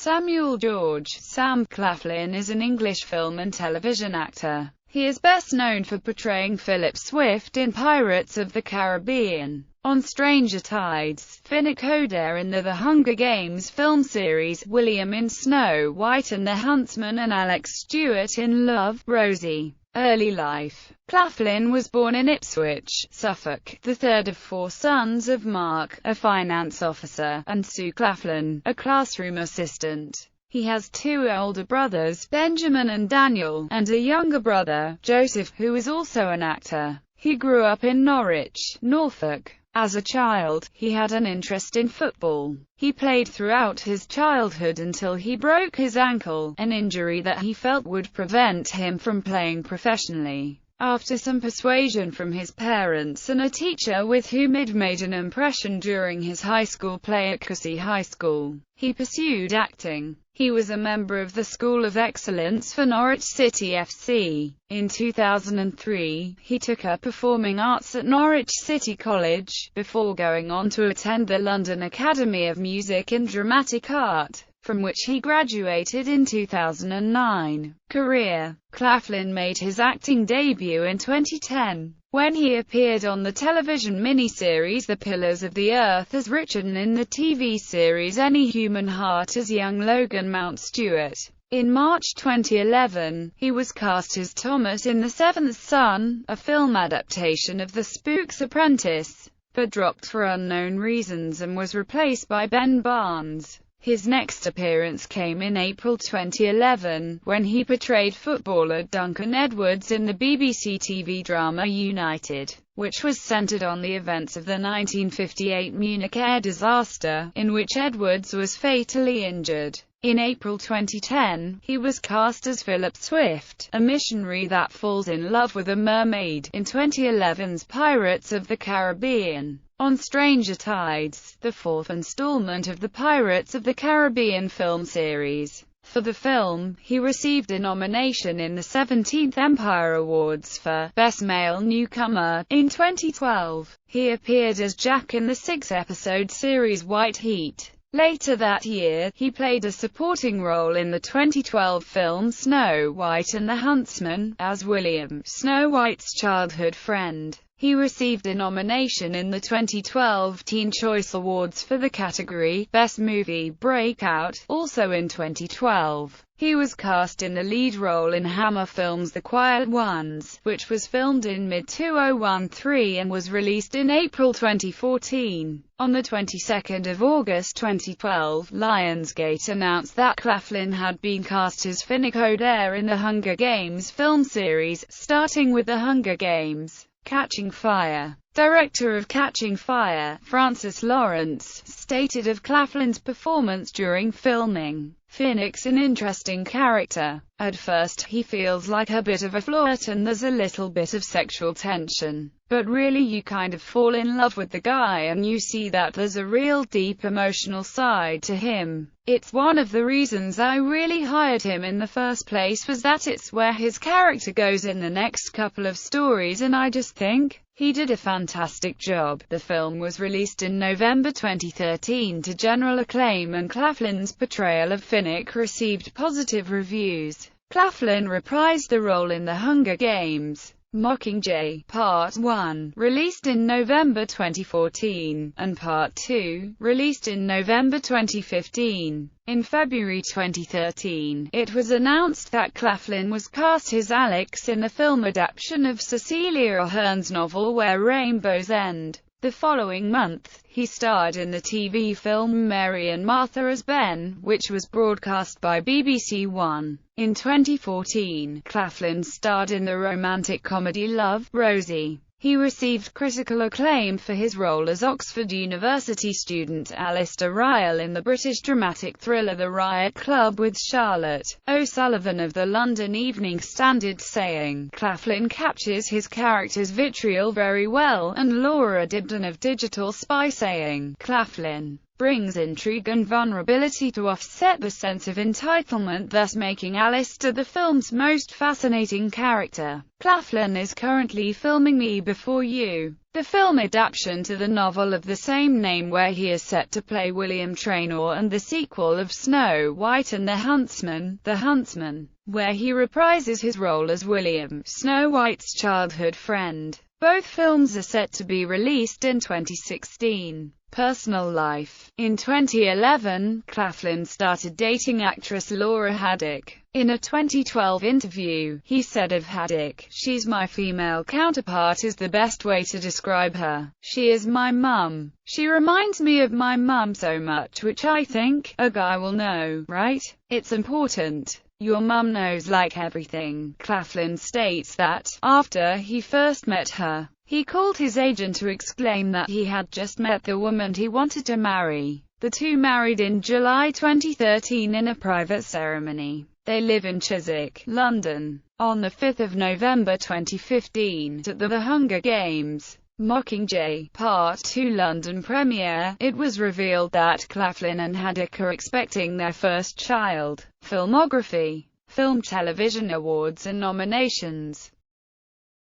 Samuel George Sam Claflin is an English film and television actor. He is best known for portraying Philip Swift in Pirates of the Caribbean, On Stranger Tides, Finnick Odair in the Hunger Games film series, William in Snow White and the Huntsman and Alex Stewart in Love, Rosie. Early life. Claflin was born in Ipswich, Suffolk, the third of four sons of Mark, a finance officer, and Sue Claflin, a classroom assistant. He has two older brothers, Benjamin and Daniel, and a younger brother, Joseph, who is also an actor. He grew up in Norwich, Norfolk. As a child, he had an interest in football. He played throughout his childhood until he broke his ankle, an injury that he felt would prevent him from playing professionally. After some persuasion from his parents and a teacher with whom he'd made an impression during his high school play at Cussey High School, he pursued acting. He was a member of the School of Excellence for Norwich City FC. In 2003, he took up performing arts at Norwich City College, before going on to attend the London Academy of Music and Dramatic Art, from which he graduated in 2009. Career. Claflin made his acting debut in 2010, when he appeared on the television miniseries The Pillars of the Earth as Richard and in the TV series Any Human Heart as young Logan Mount Stewart. In March 2011, he was cast as Thomas in The Seventh Son, a film adaptation of The Spook's Apprentice, but dropped for unknown reasons and was replaced by Ben Barnes. His next appearance came in April 2011, when he portrayed footballer Duncan Edwards in the BBC TV drama United, which was centred on the events of the 1958 Munich air disaster, in which Edwards was fatally injured. In April 2010, he was cast as Philip Swift, a missionary that falls in love with a mermaid, in 2011's Pirates of the Caribbean. On Stranger Tides, the fourth installment of the Pirates of the Caribbean film series. For the film, he received a nomination in the 17th Empire Awards for Best Male Newcomer. In 2012, he appeared as Jack in the six-episode series White Heat. Later that year, he played a supporting role in the 2012 film Snow White and the Huntsman, as William, Snow White's childhood friend. He received a nomination in the 2012 Teen Choice Awards for the category Best Movie Breakout. Also in 2012, he was cast in the lead role in Hammer Films' The Quiet Ones, which was filmed in mid-2013 and was released in April 2014. On the 22nd of August 2012, Lionsgate announced that Claflin had been cast as Finnick Odair in the Hunger Games film series, starting with The Hunger Games. Catching Fire. Director of Catching Fire, Francis Lawrence, stated of Claflin's performance during filming, "Finnick's an interesting character. At first, he feels like a bit of a flirt and there's a little bit of sexual tension. But really you kind of fall in love with the guy and you see that there's a real deep emotional side to him. It's one of the reasons I really hired him in the first place, was that it's where his character goes in the next couple of stories, and I just think he did a fantastic job." The film was released in November 2013 to general acclaim, and Claflin's portrayal of Finnick received positive reviews. Claflin reprised the role in The Hunger Games. Mockingjay, Part 1, released in November 2014, and Part 2, released in November 2015. In February 2013, it was announced that Claflin was cast as Alex in the film adaptation of Cecilia Ahern's novel Where Rainbows End. The following month, he starred in the TV film Mary and Martha as Ben, which was broadcast by BBC One. In 2014, Claflin starred in the romantic comedy Love, Rosie. He received critical acclaim for his role as Oxford University student Alistair Ryle in the British dramatic thriller The Riot Club, with Charlotte O'Sullivan of the London Evening Standard saying, "Claflin captures his character's vitriol very well," and Laura Dibdin of Digital Spy saying, "Claflin brings intrigue and vulnerability to offset the sense of entitlement, thus making Alistair the film's most fascinating character. Claflin is currently filming Me Before You, the film adaptation to the novel of the same name, where he is set to play William Traynor, and the sequel of Snow White and the Huntsman, where he reprises his role as William, Snow White's childhood friend. Both films are set to be released in 2016. Personal life. In 2011, Claflin started dating actress Laura Haddock. In a 2012 interview, he said of Haddock, "She's my female counterpart is the best way to describe her. She is my mum. She reminds me of my mum so much, which I think a guy will know, right? It's important. Your mum knows like everything." Claflin states that, after he first met her, he called his agent to exclaim that he had just met the woman he wanted to marry. The two married in July 2013 in a private ceremony. They live in Chiswick, London. On the 5th of November 2015, at the Hunger Games Mockingjay Part 2 London premiere, it was revealed that Claflin and Haddock are expecting their first child. Filmography. Film Television Awards and nominations.